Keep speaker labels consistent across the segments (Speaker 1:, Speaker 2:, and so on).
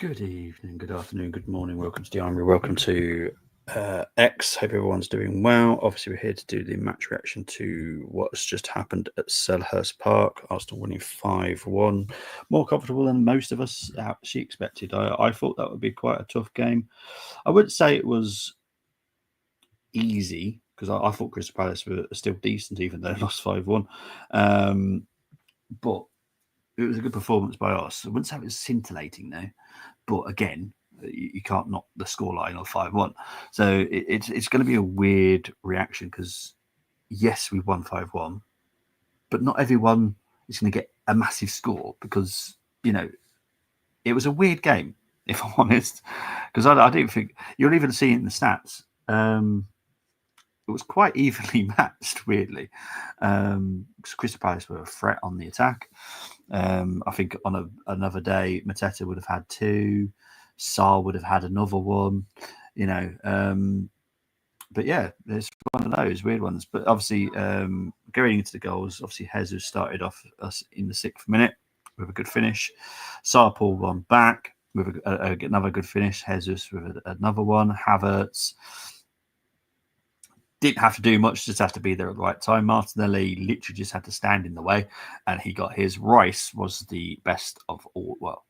Speaker 1: Good evening, good afternoon, good morning. Welcome to the Armory. Welcome to X. Hope everyone's doing well. Obviously, we're here to do the match reaction to what's just happened at Selhurst Park. Arsenal winning 5-1. More comfortable than most of us actually expected. I thought that would be quite a tough game. I wouldn't say it was easy because I thought Crystal Palace were still decent, even though they lost 5-1. But it was a good performance by us. I wouldn't say it was scintillating, though. But again, you can't knock the scoreline of 5-1. So it's going to be a weird reaction because, yes, we won 5-1, but not everyone is going to get a massive score because, it was a weird game, if I'm honest, because I don't think you'll even see it in the stats. It was quite evenly matched, weirdly. Because Crystal Palace were a threat on the attack. I think on another day, Mateta would have had 2. Sarr would have had another one, But yeah, it's one of those weird ones. But obviously, going into the goals, obviously Jesus started off us in the 6th minute with a good finish. Sarr pulled one back with another good finish. Jesus with another one. Havertz didn't have to do much, just have to be there at the right time. Martinelli literally just had to stand in the way, and he got his. Rice was the best of all. Well,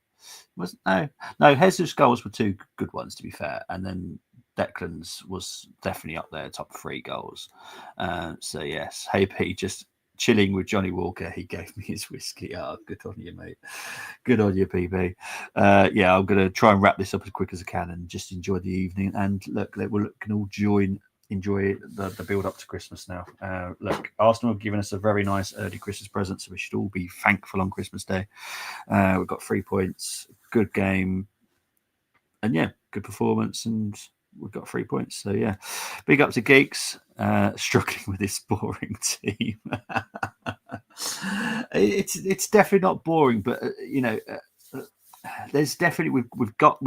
Speaker 1: no. Jesus' goals were 2 good ones, to be fair, and then Declan's was definitely up there, top 3 goals. So yes, HP just chilling with Johnny Walker. He gave me his whiskey. Oh, good on you, mate. Good on you, PB. Yeah, I'm going to try and wrap this up as quick as I can and just enjoy the evening. And look, we can all enjoy the build up to Christmas now. Look, Arsenal have given us a very nice early Christmas present, so we should all be thankful on Christmas Day. We've got 3 points, good game, and yeah, good performance, and we've got 3 points. So yeah, big up to Geeks, struggling with this boring team. It's definitely not boring, but there's definitely we've got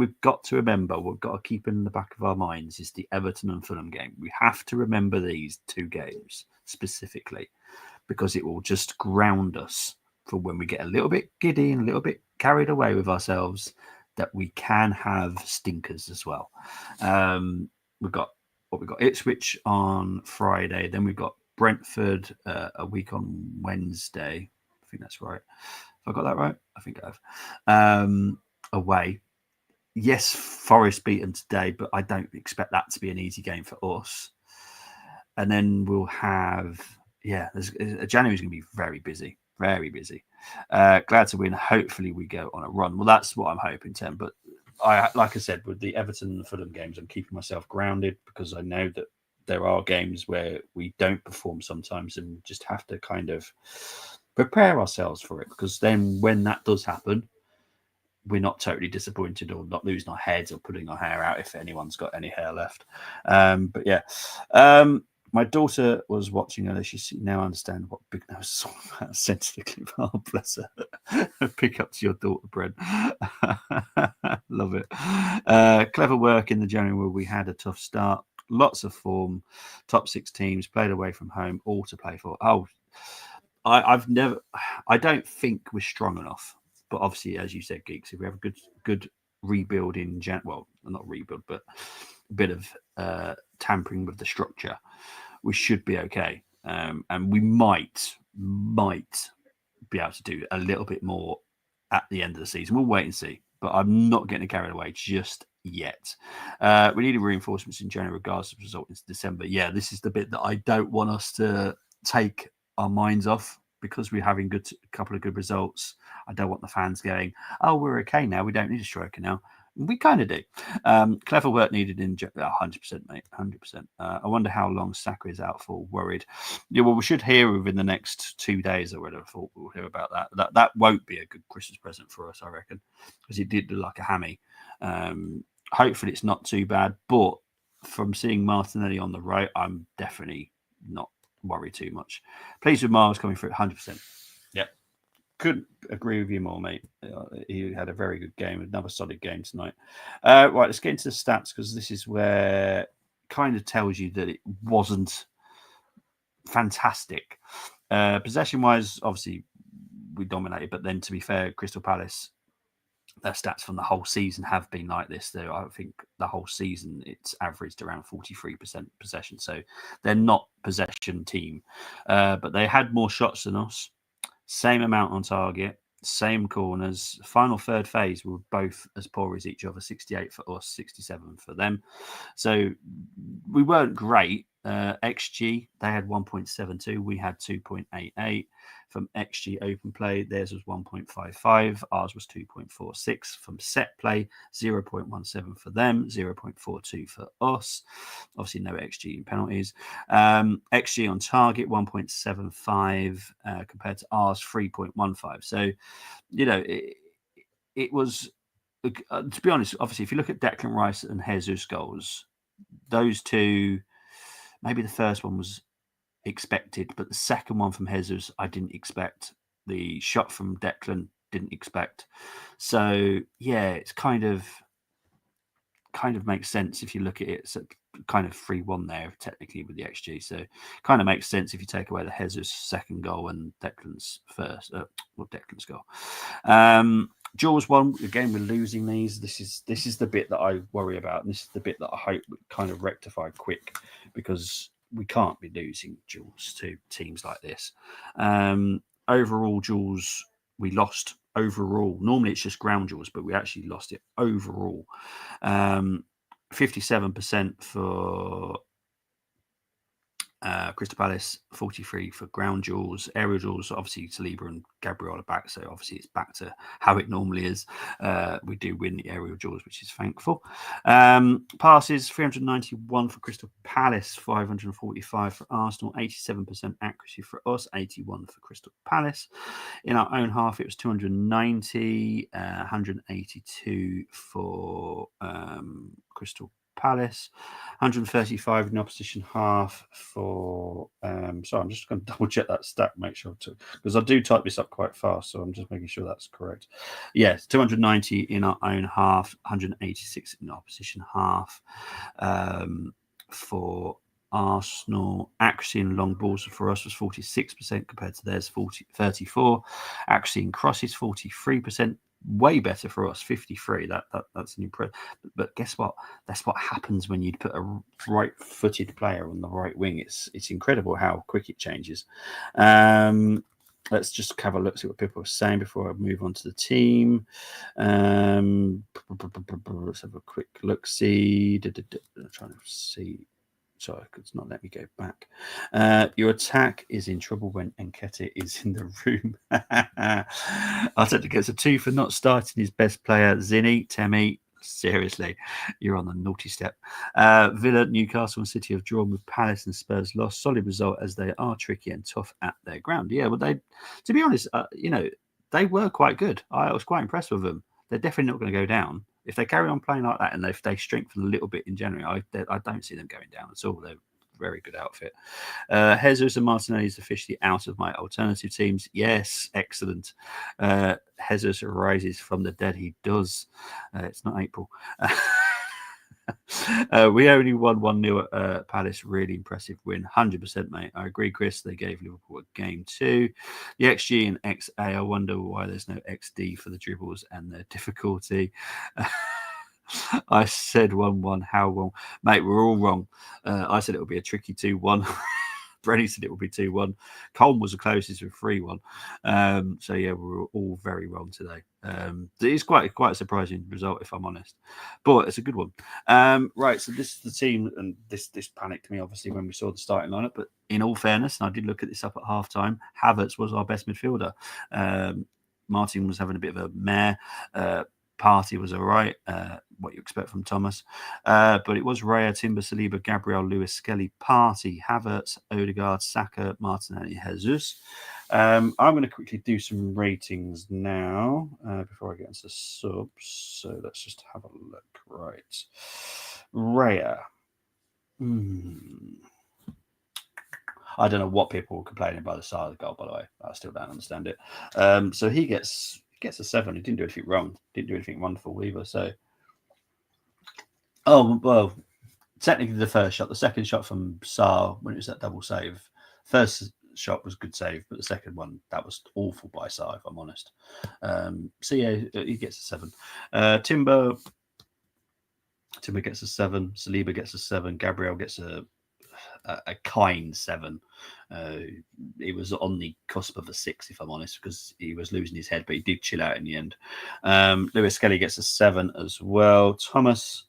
Speaker 1: to remember, we've got to keep in the back of our minds is the Everton and Fulham game. We have to remember these 2 games specifically because it will just ground us for when we get a little bit giddy and a little bit carried away with ourselves, that we can have stinkers as well. We've got Ipswich on Friday, then we've got Brentford a week on Wednesday. I think that's right. Have I got that right? I think I have. Away. Yes, Forest beaten today, but I don't expect that to be an easy game for us. And then we'll have, January's going to be very busy, very busy. Glad to win. Hopefully we go on a run. Well, that's what I'm hoping, Tim. But like I said, with the Everton and the Fulham games, I'm keeping myself grounded because I know that there are games where we don't perform sometimes and we just have to kind of prepare ourselves for it, because then when that does happen, we're not totally disappointed or not losing our heads or putting our hair out if anyone's got any hair left. But yeah, my daughter was watching her. She now understand what Big Nose is all about. Sent to the clip. Oh, bless her. Pick up to your daughter, Brent. Love it. Clever work in the January where we had a tough start. Lots of form. Top 6 teams played away from home, all to play for. Oh, I don't think we're strong enough. But obviously, as you said, Geeks, if we have a good rebuild in well, not rebuild, but a bit of tampering with the structure, we should be okay. And we might be able to do a little bit more at the end of the season. We'll wait and see. But I'm not getting carried away just yet. We needed reinforcements in January, regardless of the result into December. Yeah, this is the bit that I don't want us to take our minds off, because we're having a couple of good results. I don't want the fans going, oh, we're okay now, we don't need a striker now. We kind of do. Clever work needed in 100%, mate, 100%. I wonder how long Saka is out for. Worried. Yeah, well, we should hear within the next 2 days or whatever. I thought we'll hear about that. That won't be a good Christmas present for us, I reckon, because it did look like a hammy. Hopefully it's not too bad, but from seeing Martinelli on the right, I'm definitely not worry too much. Pleased with Miles coming through 100%. Yep. Couldn't agree with you more, mate. He had a very good game, another solid game tonight. Right, let's get into the stats, because this is where it kind of tells you that it wasn't fantastic. Possession-wise, obviously, we dominated, but then to be fair, Crystal Palace their stats from the whole season have been like this. Though I think the whole season it's averaged around 43% possession. So they're not possession team, but they had more shots than us, same amount on target, same corners. Final third phase were both as poor as each other, 68 for us, 67 for them. So we weren't great. XG, they had 1.72, we had 2.88. From XG open play, theirs was 1.55, ours was 2.46. From set play, 0.17 for them, 0.42 for us. Obviously, no XG in penalties. XG on target, 1.75 compared to ours, 3.15. So, you know, it was, to be honest, obviously, if you look at Declan Rice and Jesus goals, those two, maybe the first one was expected, but the second one from Jesus, I didn't expect. The shot from Declan, didn't expect. So yeah, it's kind of makes sense if you look at it. It's kind of 3-1 there, technically, with the XG. So kind of makes sense if you take away the Jesus second goal and Declan's first, Declan's goal. Jaws one, again, we're losing these. This is the bit that I worry about, and this is the bit that I hope we kind of rectify quick, because we can't be losing duels to teams like this. Overall, duels, we lost overall. Normally it's just ground duels, but we actually lost it overall. 57% for Crystal Palace, 43 for ground duels. Aerial duels, obviously Saliba and Gabriel are back, so obviously it's back to how it normally is. We do win the aerial duels, which is thankful. Passes, 391 for Crystal Palace, 545 for Arsenal, 87% accuracy for us, 81 for Crystal Palace. In our own half, it was 290, 182 for Crystal Palace, 135 in the opposition half for sorry, I'm just going to double check that stat, make sure to, because I do type this up quite fast, so I'm just making sure that's correct. Yes, 290 in our own half, 186 in the opposition half. For Arsenal, accuracy in long balls for us was 46% compared to theirs 34. Accuracy in crosses 43%. Way better for us, 53. That's an impressive. But guess what? That's what happens when you put a right-footed player on the right wing. It's incredible how quick it changes. Let's just have a look, see what people are saying before I move on to the team. Let's have a quick look. See, I'm trying to see. Sorry, it's not let me go back. Your attack is in trouble when Nketiah is in the room. Arteta gets a 2 for not starting his best player, Zinni. Temi, seriously, you're on the naughty step. Villa, Newcastle and City have drawn with Palace and Spurs lost. Solid result, as they are tricky and tough at their ground. Yeah, well, they, to be honest, they were quite good. I was quite impressed with them. They're definitely not going to go down. If they carry on playing like that and if they strengthen a little bit in January, I don't see them going down at all. They're a very good outfit. Jesus and Martinelli is officially out of my alternative teams. Yes, excellent. Jesus rises from the dead. He does. It's not April. We only won 1-0 at Palace. Really impressive win. 100%, mate. I agree, Chris. They gave Liverpool a game too. The XG and XA, I wonder why there's no XD for the dribbles and their difficulty. I said 1-1. How wrong? Mate, we're all wrong. I said it would be a tricky 2-1. Brenny said it would be 2-1. Colm was the closest with 3-1. So yeah, we were all very wrong today. It's quite a surprising result, if I'm honest, but it's a good one. Right, so this is the team, and this panicked me obviously when we saw the starting lineup. But in all fairness, and I did look at this up at halftime, Havertz was our best midfielder. Martin was having a bit of a mare. Partey was all right, what you expect from Thomas. But it was Raya, Timber, Saliba, Gabriel, Lewis, Skelly, Partey, Havertz, Odegaard, Saka, Martinelli, Jesus. I'm going to quickly do some ratings now before I get into the subs. So let's just have a look. Right. Raya. I don't know what people were complaining about the side of the goal, by the way. I still don't understand it. So he gets a 7. He didn't do anything wrong. Didn't do anything wonderful either. So, technically the first shot. The second shot from Sarr, when it was that double save. First shot was a good save, but the second one, that was awful by Sarr, if I'm honest. So yeah, he gets a 7. Timber gets a 7. Saliba gets a 7. Gabriel gets a kind 7. He was on the cusp of a 6, if I'm honest, because he was losing his head, but he did chill out in the end. Lewis Skelly gets a 7 as well. Thomas,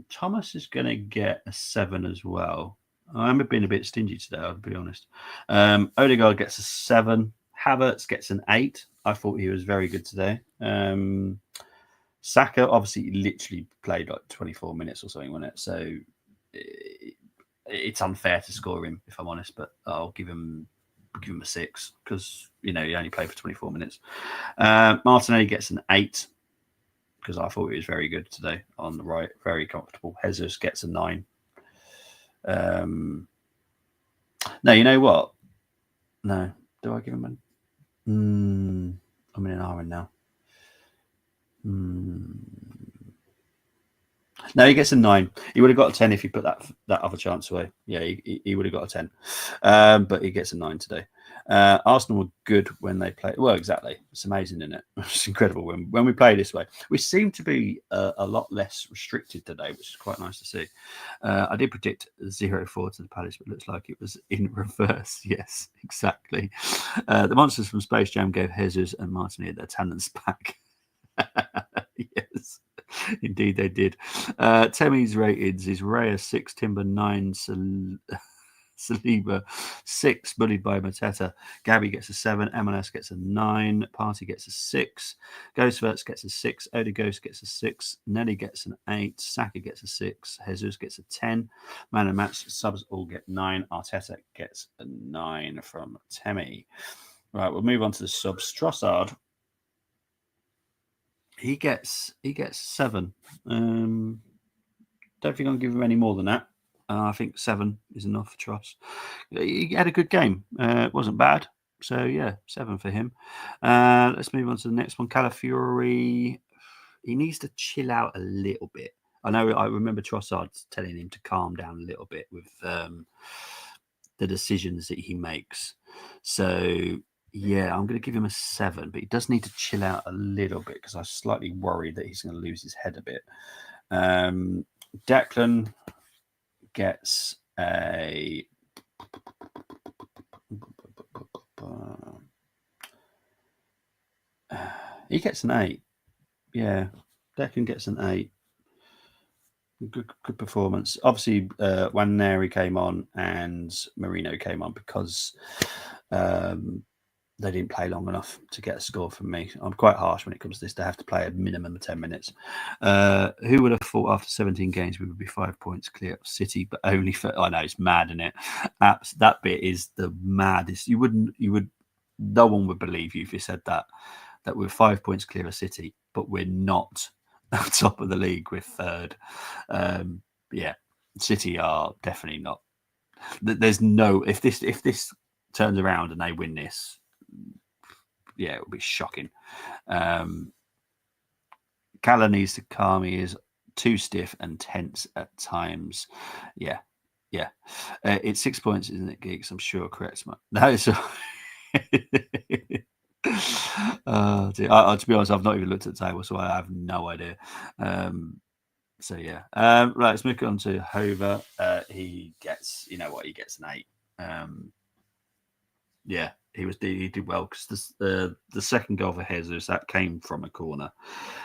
Speaker 1: Thomas is going to get a 7 as well. I'm being a bit stingy today, I'll be honest. Odegaard gets a 7. Havertz gets an 8. I thought he was very good today. Saka obviously literally played like 24 minutes or something, wasn't it? So it's unfair to score him, if I'm honest, but I'll give him a 6 because he only played for 24 minutes. Martinelli gets an 8 because I thought he was very good today on the right, very comfortable. Jesus gets a 9. No, you know what? No, do I give him a? I'm in an iron now. No, he gets a 9. He would have got a 10 if he put that other chance away. Yeah, he would have got a 10. But he gets a 9 today. Arsenal were good when they played. Well, exactly. It's amazing, isn't it? It's incredible when we play this way. We seem to be a lot less restricted today, which is quite nice to see. I did predict 0-4 to the Palace, but it looks like it was in reverse. Yes, exactly. The monsters from Space Jam gave Jesus and Martinelli their talents back. Yes. Indeed, they did. Temi's ratings is Raya 6, Timber 9, Saliba 6, bullied by Mateta. Gabby gets a 7, MLS gets a 9, Party gets a 6, Ghostverts gets a 6, Odegaard gets a 6, Nelly gets an 8, Saka gets a 6, Jesus gets a 10, Man and Match subs all get 9, Arteta gets a 9 from Temi. Right, we'll move on to the subs. Trossard. He gets 7. Don't think I'll give him any more than that. I think 7 is enough for Tross. He had a good game. It wasn't bad. So yeah, 7 for him. Let's move on to the next one. Calafiori. He needs to chill out a little bit. I remember Trossard telling him to calm down a little bit with the decisions that he makes. So yeah, I'm going to give him a 7, but he does need to chill out a little bit because I'm slightly worried that he's going to lose his head a bit. Declan gets a... He gets an 8. Yeah, Declan gets an 8. Good performance. Obviously, Nwaneri came on and Marino came on because... they didn't play long enough to get a score from me. I'm quite harsh when it comes to this. They have to play a minimum of 10 minutes. Who would have thought after 17 games we would be 5 points clear of City, but only for... I know, it's mad, isn't it? That bit is the maddest. No one would believe you if you said that we're 5 points clear of City, but we're not top of the league. We're third. Yeah, City are definitely not. There's no... If this turns around and they win this, yeah, it would be shocking. Calla needs to calm. He is too stiff and tense at times. Yeah. It's 6 points, isn't it, Geeks? I'm sure. Correct. No, it's... to be honest, I've not even looked at the table, so I have no idea. So yeah. Right, let's move on to Hover. He gets, he gets an 8. Yeah, he did well because the second goal for Jesus, that came from a corner,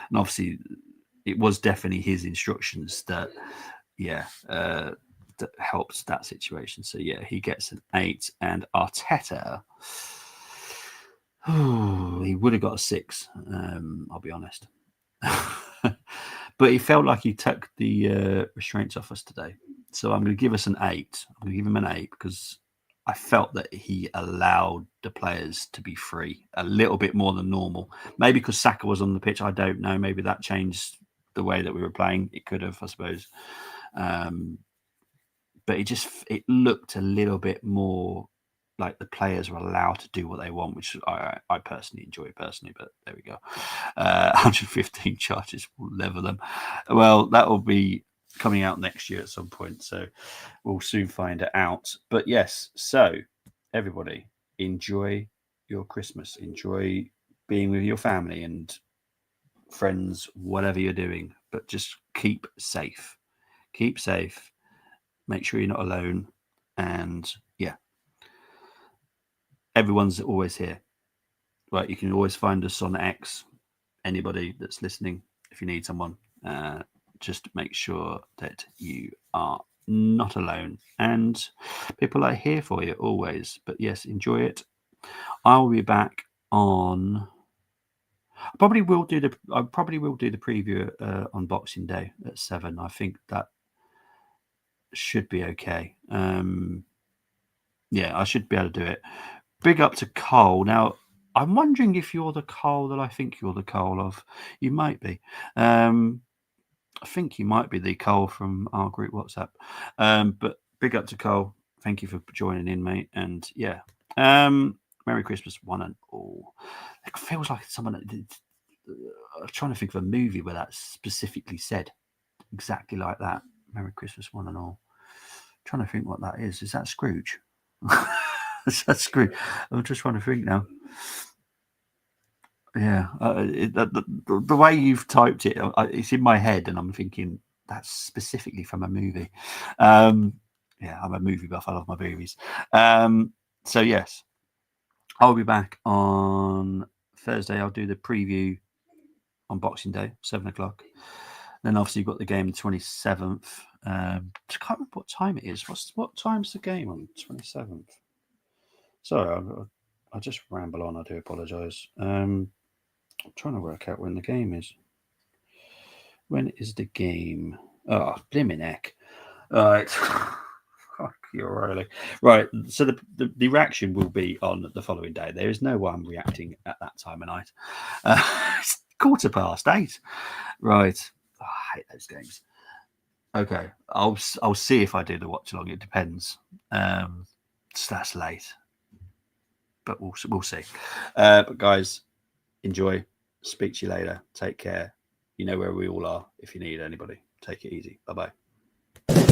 Speaker 1: and obviously it was definitely his instructions that that helped that situation. So yeah, he gets an 8, and Arteta, he would have got a 6. I'll be honest, but he felt like he took the restraints off us today. So I'm going to give us an 8. I'm going to give him an 8 because I felt that he allowed the players to be free a little bit more than normal. Maybe because Saka was on the pitch. I don't know. Maybe that changed the way that we were playing. It could have, I suppose. But it looked a little bit more like the players are allowed to do what they want, which I personally enjoy personally. But there we go. 115 charges will level them. Well, that will be coming out next year at some point, so we'll soon find it out. But yes, so everybody, enjoy your Christmas. Enjoy being with your family and friends, whatever you're doing. But just keep safe. Keep safe. Make sure you're not alone. And yeah, everyone's always here. Right, you can always find us on X. Anybody that's listening, if you need someone, just make sure that you are not alone. And people are here for you always. But yes, enjoy it. I'll be back on. I probably will do the preview on Boxing Day at 7. I think that should be okay. Yeah, I should be able to do it. Big up to Cole. Now, I'm wondering if you're the Cole that I think you're the Cole of. You might be. I think you might be the Cole from our group WhatsApp. But big up to Cole. Thank you for joining in, mate. And yeah, Merry Christmas, one and all. It feels like someone. I'm trying to think of a movie where that's specifically said exactly like that. Merry Christmas, one and all. I'm trying to think what that is. Is that Scrooge? Is that Scrooge? I'm just trying to think now. Yeah, the way you've typed it, it's in my head, and I'm thinking that's specifically from a movie. Yeah, I'm a movie buff. I love my movies. So yes, I'll be back on Thursday. I'll do the preview on Boxing Day, 7 o'clock. Then obviously you've got the game 27th. I can't remember what time it is. What time's the game on 27th? Sorry, I just ramble on. I do apologise. I'm trying to work out when the game is. When is the game? Oh, blimmin' heck. All right. Fuck you, O'Reilly. Right. So the reaction will be on the following day. There is no one reacting at that time of night. It's 8:15. Right. Oh, I hate those games. Okay. I'll see if I do the watch along. It depends. So that's late. But we'll see. But guys, enjoy. Speak to you later. Take care. You know where we all are if you need anybody. Take it easy. Bye-bye.